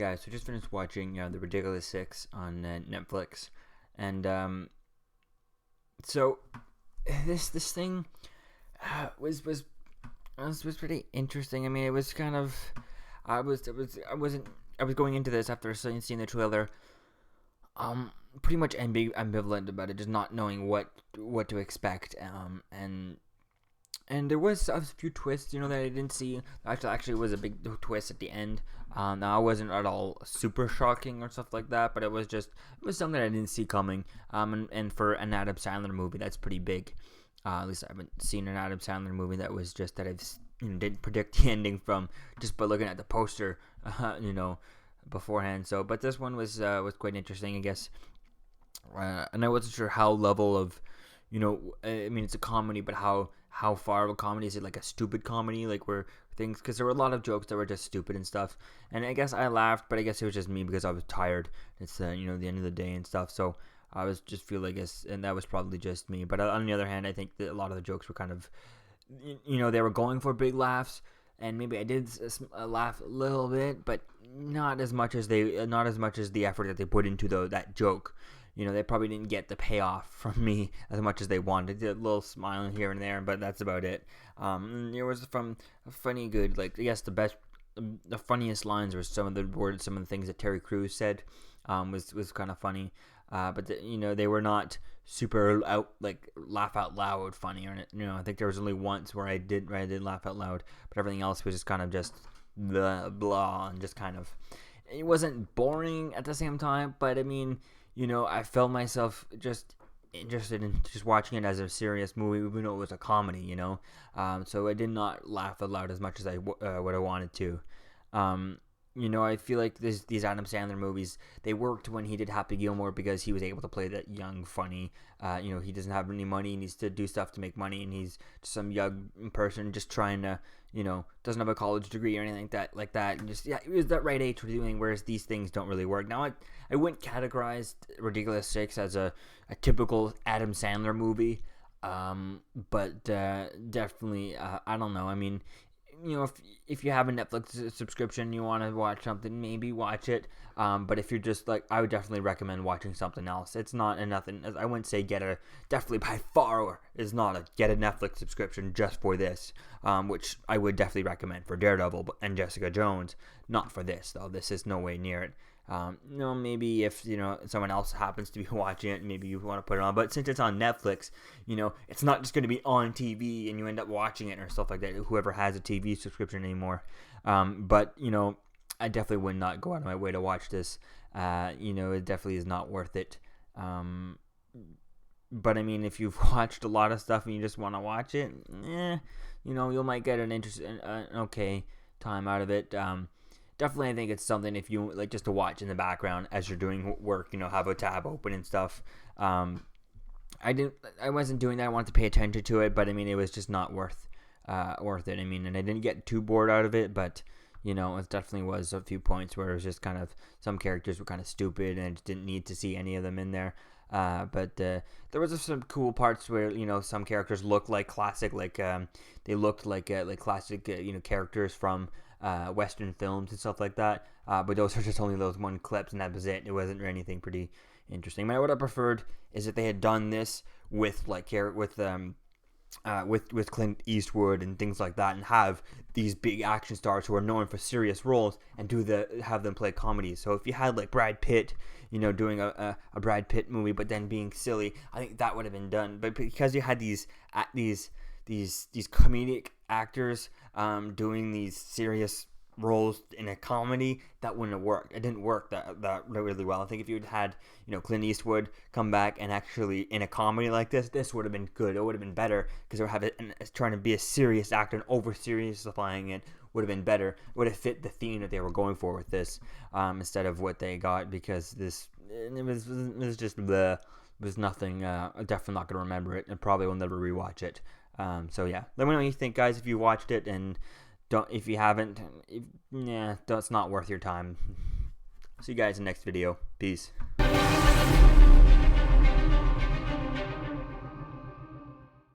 guys, so just finished watching The Ridiculous Six on Netflix, and so this thing was pretty interesting. I mean, it was kind of I was going into this after seeing the trailer, pretty much ambivalent about it, just not knowing what to expect, and there was a few twists, that I didn't see. Actually, it was a big twist at the end. Now, it wasn't at all super shocking or stuff like that, but it was something that I didn't see coming. And for an Adam Sandler movie, that's pretty big. At least I haven't seen an Adam Sandler movie that was just that I've didn't predict the ending from just by looking at the poster, beforehand. So, but this one was quite interesting, I guess. And I wasn't sure how level of, I mean, it's a comedy, but how far of a comedy is it? Like a stupid comedy, like where things, because there were a lot of jokes that were just stupid and stuff. And I guess I laughed, but I guess it was just me because I was tired. It's the end of the day and stuff. So I was just feel like and that was probably just me. But on the other hand, I think that a lot of the jokes were kind of, they were going for big laughs, and maybe I did laugh a little bit, but not as much as the effort that they put into that joke. They probably didn't get the payoff from me as much as they wanted. A little smile here and there, but that's about it. It was from funny, good. Like, yes, the funniest lines were some of the things that Terry Crews said. Was kind of funny. But they were not super laugh out loud funny. Or I think there was only once where I did laugh out loud, but everything else was just kind of just blah blah, and just kind of, it wasn't boring at the same time. But I mean, I felt myself just interested in just watching it as a serious movie, even though it was a comedy, so I did not laugh out loud as much as I would have wanted to. I feel like these Adam Sandler movies, they worked when he did Happy Gilmore because he was able to play that young, funny, he doesn't have any money, he needs to do stuff to make money, and he's just some young person just trying to, doesn't have a college degree or anything like that, and just, it was that right age for doing, whereas these things don't really work. Now, I wouldn't categorize Ridiculous Six as a typical Adam Sandler movie, but definitely, I don't know, I mean, if you have a Netflix subscription, you want to watch something, maybe watch it. But if you're just I would definitely recommend watching something else. It's not nothing. I wouldn't say definitely by far is not get a Netflix subscription just for this. Which I would definitely recommend for Daredevil and Jessica Jones. Not for this though. This is no way near it. Maybe if someone else happens to be watching it, maybe you want to put it on. But since it's on Netflix, it's not just going to be on TV and you end up watching it or stuff like that. Whoever has a TV subscription anymore, but I definitely would not go out of my way to watch this. It definitely is not worth it. But I mean, if you've watched a lot of stuff and you just want to watch it, you might get an okay time out of it. Definitely, I think it's something if you like just to watch in the background as you're doing work, have a tab open and stuff. I wasn't doing that. I wanted to pay attention to it, but I mean, it was just not worth it. I mean, and I didn't get too bored out of it, but it definitely was a few points where it was just kind of, some characters were kind of stupid and I just didn't need to see any of them in there. But there was some cool parts where some characters looked like classic, they looked like classic characters from Western films and stuff like that. But those are just only those one clips, and that was it. It wasn't anything pretty interesting. What I preferred is if they had done this with with Clint Eastwood and things like that, and have these big action stars who are known for serious roles and have them play comedies. So if you had Brad Pitt, doing a Brad Pitt movie, but then being silly, I think that would have been done. But because you had these comedic actors doing these serious roles in a comedy, that wouldn't have worked. It didn't work that really well. I think if you'd had Clint Eastwood come back and actually in a comedy like this would have been good. It would have been better because they were trying to be a serious actor and over seriousyfying it would have been better. It would have fit the theme that they were going for with this, instead of what they got, because it was just bleh. It was nothing. I'm definitely not gonna remember it, and probably will never rewatch it. So yeah, let me know what you think, guys, if you watched it, and if you haven't, it's not worth your time. See you guys in the next video. Peace.